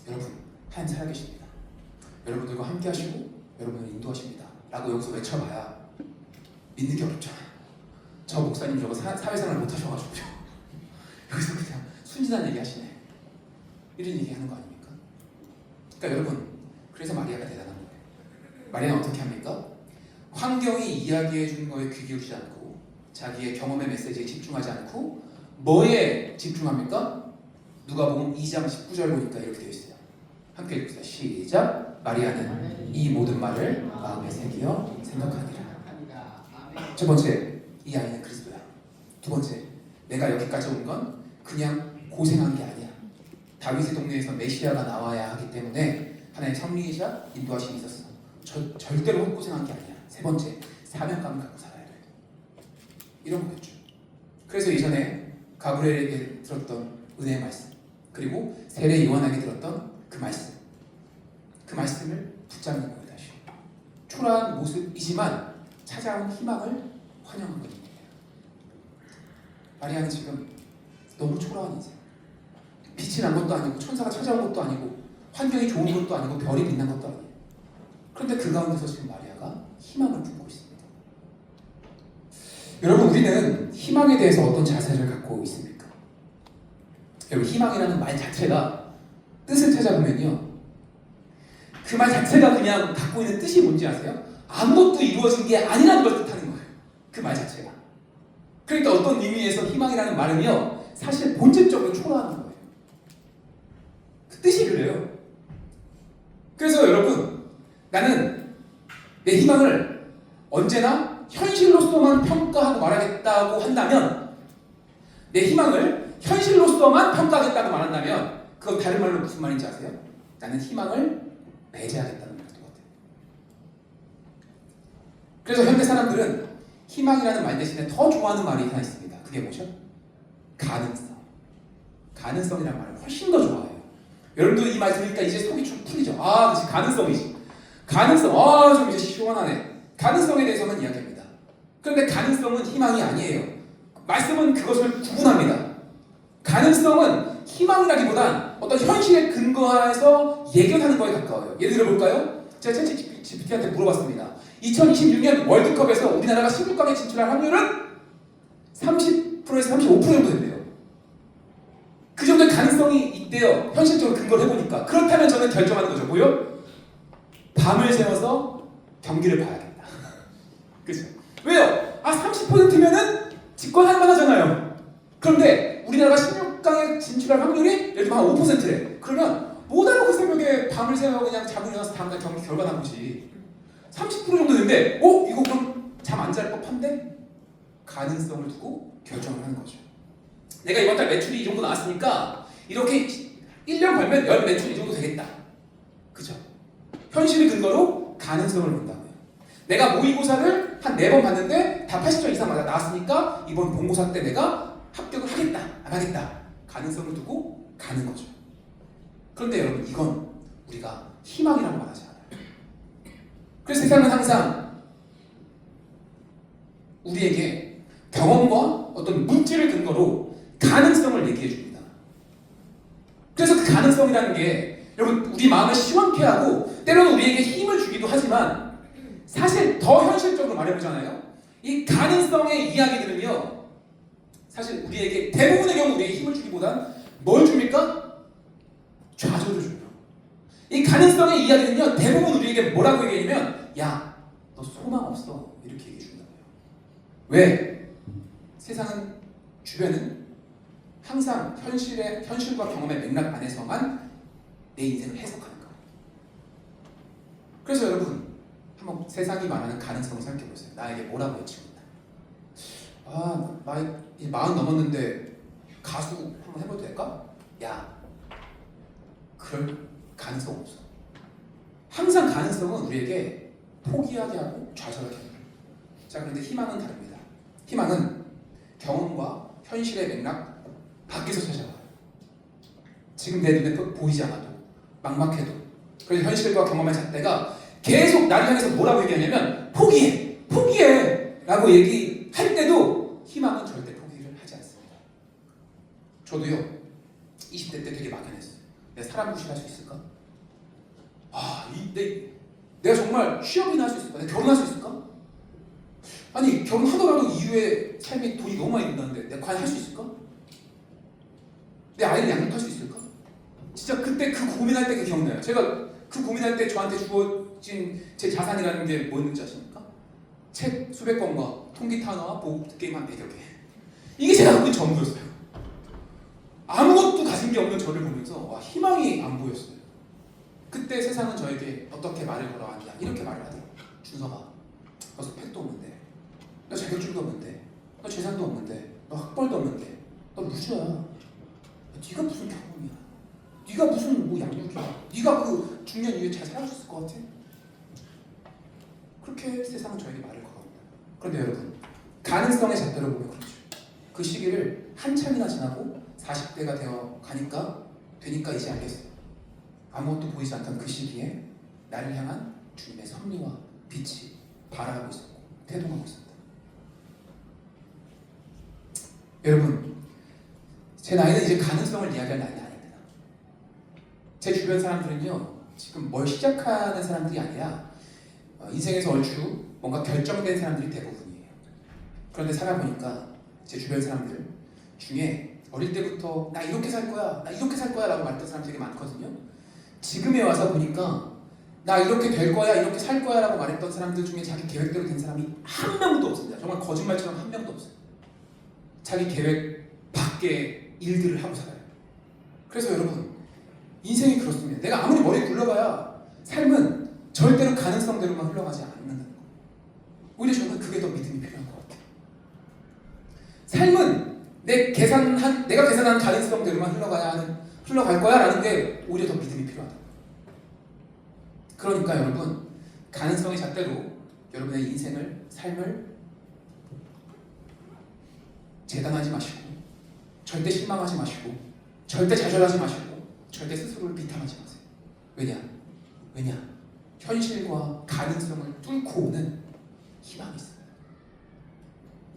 여러분 하나님 살아계십니다, 여러분들과 함께 하시고 여러분을 인도하십니다 라고 여기서 외쳐봐야 믿는 게 어렵잖아요. 저 목사님 저거 사회생활 못하셔가지고요 여기서 그냥 순진한 얘기 하시네, 이런 얘기 하는 거 아닙니까? 그러니까 여러분, 그래서 마리아가 대단한 거예요. 마리아는 어떻게 합니까? 환경이 이야기해 주는 거에 귀 기울이지 않고 자기의 경험의 메시지에 집중하지 않고 뭐에 집중합니까? 누가복음 2장 19절 보니까 이렇게 되어 있어요. 함께 읽읍시다. 시작. 마리아는 이 모든 말을 마음에 새기어 생각하니라. 첫 번째, 이 아이는 그리스도야. 두 번째, 내가 여기까지 온 건 그냥 고생한 게 아니야. 다윗의 동네에서 메시아가 나와야 하기 때문에 하나의 섭리이자 인도하심이 있었어. 절대로 헛고생한 게 아니야. 세 번째, 사명감을 갖고 살아야 돼. 이런 거겠죠. 그래서 이전에 가브리엘에게 들었던 은혜의 말씀, 그리고 세례 요한에게 들었던 그 말씀을 붙잡는 거예요. 다시 초라한 모습이지만 찾아온 희망을 환영한 겁니다. 마리아는 지금 너무 초라한 인생, 빛이 난 것도 아니고 천사가 찾아온 것도 아니고 환경이 좋은 것도 아니고 별이 빛난 것도 아니에요. 그런데 그 가운데서 지금 마리아가 희망을 품고 있습니다. 여러분, 우리는 희망에 대해서 어떤 자세를 갖고 있습니까? 여러분, 희망이라는 말 자체가 뜻을 찾아보면요, 그 말 자체가 그냥 갖고 있는 뜻이 뭔지 아세요? 아무것도 이루어진 게 아니라는 걸 뜻하는 거예요. 그 말 자체가. 그러니까 어떤 의미에서 희망이라는 말은요, 사실 본질적으로 초라한 거예요. 그 뜻이 그래요. 그래서 여러분, 나는 내 희망을 언제나 현실로서만 평가하고 말하겠다고 한다면, 내 희망을 현실로서만 평가하겠다고 말한다면 그건 다른 말로 무슨 말인지 아세요? 나는 희망을 배제하겠다는 말인 것 같아요. 그래서 현대 사람들은 희망이라는 말 대신에 더 좋아하는 말이 하나 있습니다. 그게 뭐죠? 가능성. 가능성이라는 말을 훨씬 더 좋아해요. 여러분도 이 말 들으니까 이제 속이 좀 풀리죠? 아, 그치, 가능성이지. 가능성, 좀 이제 시원하네. 가능성에 대해서만 이야기합니다. 그런데 가능성은 희망이 아니에요. 말씀은 그것을 구분합니다. 가능성은 희망이라기보단 어떤 현실에 근거해서 예견하는 거에 가까워요. 예를 들어볼까요? 제가 챗GPT한테 물어봤습니다. 2026년 월드컵에서 우리나라가 16강에 진출할 확률은 30%에서 35% 정도 된대요. 그 정도의 가능성이 있대요. 현실적으로 근거를 해보니까. 그렇다면 저는 결정하는 거죠. 뭐요? 밤을 새워서 경기를 봐야겠다. 그죠? 왜요? 30%면은 직관할 만하잖아요. 그런데 우리나라가 16강에 진출할 확률이 예를 들면 한 5%래. 그러면 뭐하러 그 새벽에 밤을 새워 그냥 자고 일어나서 다음날 경기 결과나 보지. 30% 정도 되는데 이거 그럼 잠 안 잘 법한데? 가능성을 두고 결정을 하는 거죠. 내가 이번 달 매출이 이 정도 나왔으니까 이렇게 1년 벌면 연 매출이 이 정도 되겠다. 그죠? 현실의 근거로 가능성을 본다고요. 내가 모의고사를 한 4번 봤는데 다 80점 이상 나왔으니까 이번 본고사 때 내가 합격을 하겠다, 안 하겠다. 가능성을 두고 가는 거죠. 그런데 여러분, 이건 우리가 희망이라고 말하지 않아요. 그래서 세상은 항상 우리에게 경험과 어떤 물질을 근거로 가능성을 얘기해 줍니다. 그래서 그 가능성이라는 게 여러분, 우리 마음을 시원케 하고 때로는 우리에게 힘을 주기도 하지만 사실 더 현실적으로 말해보잖아요. 이 가능성의 이야기들은요, 사실 우리에게 대부분의 경우 우리에게 힘을 주기보단 뭘 줍니까? 좌절을 줘요. 이 가능성의 이야기는요, 대부분 우리에게 뭐라고 얘기하냐면, 야, 너 소망 없어, 이렇게 얘기해 준다고요. 왜? 세상은, 주변은 항상 현실과 경험의 맥락 안에서만 내 인생을 해석하는 거예요. 그래서 여러분, 한번 세상이 말하는 가능성을 생각해보세요. 나에게 뭐라고 외치고 있나? 아, 나이 40 넘었는데 가수 한번 해봐도 될까? 야, 그럴 가능성 없어. 항상 가능성은 우리에게 포기하게 하고 좌절하게 합니다. 자, 그런데 희망은 다릅니다. 희망은 경험과 현실의 맥락 밖에서 찾아와요. 지금 내 눈에 보이지 않아도, 막막해도, 그래서 현실과 경험의 잣대가 계속 나를 향해서 뭐라고 얘기하냐면 포기해! 포기해! 라고 얘기할 때도 희망은 절대 포기를 하지 않습니다. 저도요, 20대 때 되게 막연했어요. 내가 사람 무시할 수 있을까? 내가 정말 취업이나 할 수 있을까? 내가 결혼할 수 있을까? 아니, 결혼하더라도 이후에 삶에 돈이 너무 많이 든다는데 내가 과연 할 수 있을까? 내 아이를 양육할 수 있을까? 진짜 그때 그 고민할 때 기억나요. 제가 그 고민할 때 저한테 주어진 제 자산이라는 게 뭐였는지 아십니까? 책 수백 권과 통기타 하나와 보드게임 한 100여 개. 이게 제가 갖고 있는 전부였어요. 아무것도 가진 게 없는 저를 보면서 희망이 안 보였어요. 그때 세상은 저에게 어떻게 말을 걸어왔냐 이렇게 말을 하더라고요. 준서가, 너 스펙도 없는데, 너 자격증도 없는데, 너 재산도 없는데, 너 학벌도 없는데, 너 루저야. 네가 무슨 경험이야? 네가 무슨 뭐 양육이야? 네가 그 중년 이후에 잘 살아줄 수 있을 것 같아? 그렇게 세상은 저에게 말을 걸어옵니다. 그런데 여러분, 가능성의 잣대로 보면 그렇죠. 그 시기를 한참이나 지나고 40대가 되어 되니까 이제 알겠어요. 아무것도 보이지 않던 그 시기에 나를 향한 주님의 섭리와 빛이 발하고 있었고 태동하고 있습니다. 여러분, 제 나이는 이제 가능성을 이야기할 나이는 아닙니다. 제 주변 사람들은요, 지금 뭘 시작하는 사람들이 아니라 인생에서 얼추 뭔가 결정된 사람들이 대부분이에요. 그런데 살아보니까 제 주변 사람들 중에 어릴 때부터 나 이렇게 살 거야, 나 이렇게 살 거야 라고 말했던 사람들이 많거든요. 지금에 와서 보니까 나 이렇게 될 거야, 이렇게 살 거야 라고 말했던 사람들 중에 자기 계획대로 된 사람이 한 명도 없습니다. 정말 거짓말처럼 한 명도 없어요. 자기 계획 밖의 일들을 하고 살아요. 그래서 여러분, 인생이 그렇습니다. 내가 아무리 머리 굴러봐야 삶은 절대로 가능성대로만 흘러가지 않는다는 거예요. 오히려 저는 그게 더 믿음이 필요한 것 같아요. 삶은 내가 계산한 가능성대로만 흘러갈 거야 라는 게 오히려 더 믿음이 필요하다. 그러니까 여러분, 가능성의 잣대로 여러분의 인생을, 삶을 재단하지 마시고, 절대 실망하지 마시고, 절대 좌절하지 마시고, 절대 스스로를 비판하지 마세요. 왜냐? 현실과 가능성을 뚫고 오는 희망이 있습니다.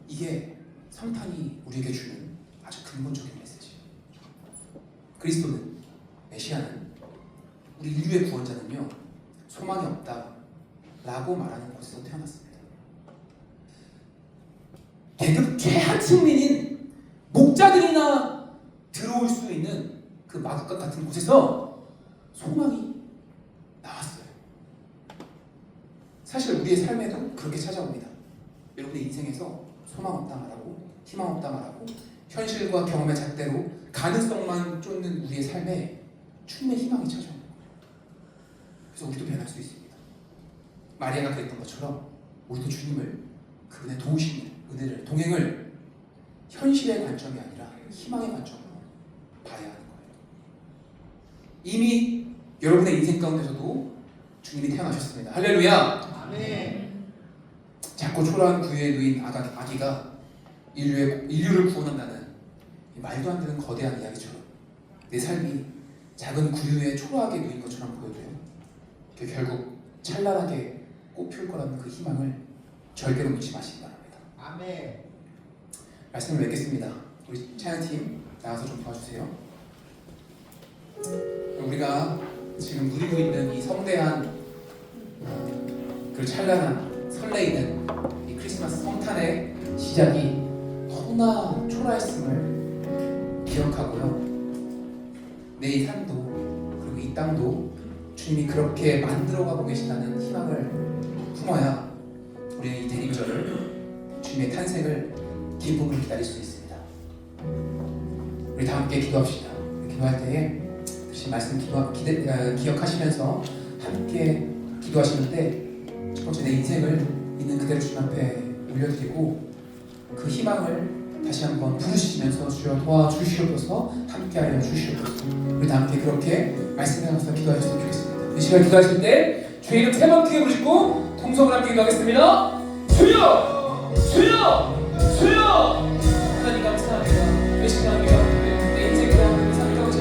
이게 성탄이 우리에게 주는 아주 근본적인 메시지. 그리스도는, 메시아는, 우리 인류의 구원자는요, 소망이 없다 라고 말하는 곳에서 태어났습니다. 계급 최하층민인 목자들이나 들어올 수 있는 그 마국간 같은 곳에서 소망이 나왔어요. 사실 우리의 삶에도 그렇게 찾아옵니다. 여러분의 인생에서 소망 없다 말하고, 희망 없다 말하고, 현실과 경험의 잣대로 가능성만 쫓는 우리의 삶에 충분히 희망이 찾아옵니다. 그래서 우리도 변할 수 있습니다. 마리아가 그랬던 것처럼 우리도 주님을, 그분의 도우심을, 은혜를, 동행을 현실의 관점이 아니라 희망의 관점으로 봐야 하는 거예요. 이미 여러분의 인생 가운데서도 주님이 태어나셨습니다. 할렐루야! 아멘. 작고 초라한 구유에 누인 아기가 인류를 구원한다는 말도 안 되는 거대한 이야기처럼 내 삶이 작은 구유에 초라하게 누인 것처럼 보여도요, 결국 찬란하게 꽃피울 거라는 그 희망을 절대로 놓지 마시기 바랍니다. 아멘. 말씀을 맺겠습니다. 우리 찬양팀 나와서 좀 도와주세요. 우리가 지금 누리고 있는 이 성대한 그 찬란한 설레이는 이 크리스마스 성탄의 시작이 너무나 초라했음을 기억하고요, 내 삶도 그리고 이 땅도 주님이 그렇게 만들어가고 계시다는 희망을 품어야 우리는 이 대림절을, 주님의 탄생을 기쁨으로 기다릴 수 있습니다. 우리 다 함께 기도합시다. 기도할 때에 말씀 기억하시면서 함께 기도하시는데 첫 번째, 내 인생을 있는 그대로 주님 앞에 올려드리고 그 희망을 다시 한번 부르시면서 주여 도와주시옵소서, 함께하여 주시옵소서. 우리 다 함께 그렇게 말씀하면서 기도하셨으면 좋겠습니다. 이 시간 기도하실 때 주의 이름 3번 크게 부르시고 통성을 함께 기도하겠습니다. 주여! 주여! 주여! 하나님 감사합니다. 이 시간 내 인생 가운데 삶을 가운데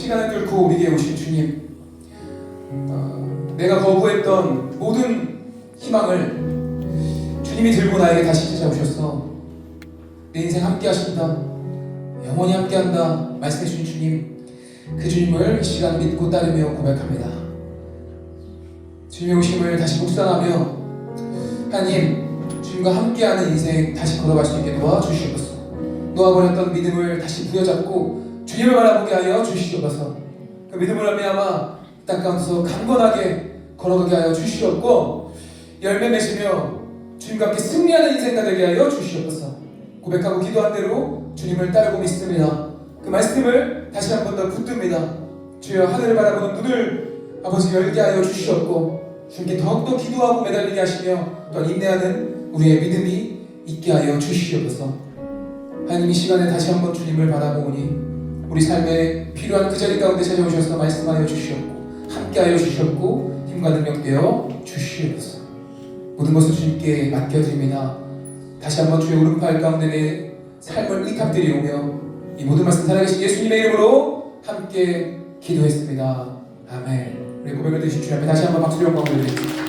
시간을 뚫고 우리에게 오신 주님, 내가 거부했던 모든 희망을 주님이 들고 나에게 다시 찾아오셔서 내 인생 함께 하신다, 영원히 함께 한다 말씀해 주신 주님, 그 주님을 이 시간 믿고 따르며 고백합니다. 주님의 오심을 다시 묵상하며 하나님, 주님과 함께하는 인생 다시 걸어갈 수 있게 도와주시옵소서. 놓아버렸던 믿음을 다시 부여잡고 주님을 바라보게 하여 주시옵소서. 그 믿음을 말미암아 땅 가운데서 강건하게 걸어가게 하여 주시옵고 열매 맺으며 주님과 함께 승리하는 인생가 되게 하여 주시옵소서. 고백하고 기도한 대로 주님을 따르고 믿습니다. 그 말씀을 다시 한 번 더 붙듭니다. 주여, 하늘을 바라보는 눈을 아버지 열게 하여 주시옵고 주님께 더욱더 기도하고 매달리게 하시며 또한 인내하는 우리의 믿음이 있게 하여 주시옵소서. 하나님, 이 시간에 다시 한번 주님을 바라보니 우리 삶에 필요한 그 자리 가운데 찾아오셔서 말씀하여 주시옵고 함께하여 주시옵고 힘과 능력 되어 주시옵소서. 모든 것을 주님께 맡겨드립니다. 다시 한번 주의 오른팔 가운데 내 삶을 의탁드리오며 이 모든 말씀 살아계신 예수님의 이름으로 함께 기도했습니다. 아멘. 우리 고백을 드신 주님 앞에 다시 한번 박수를 영광을 드립니다.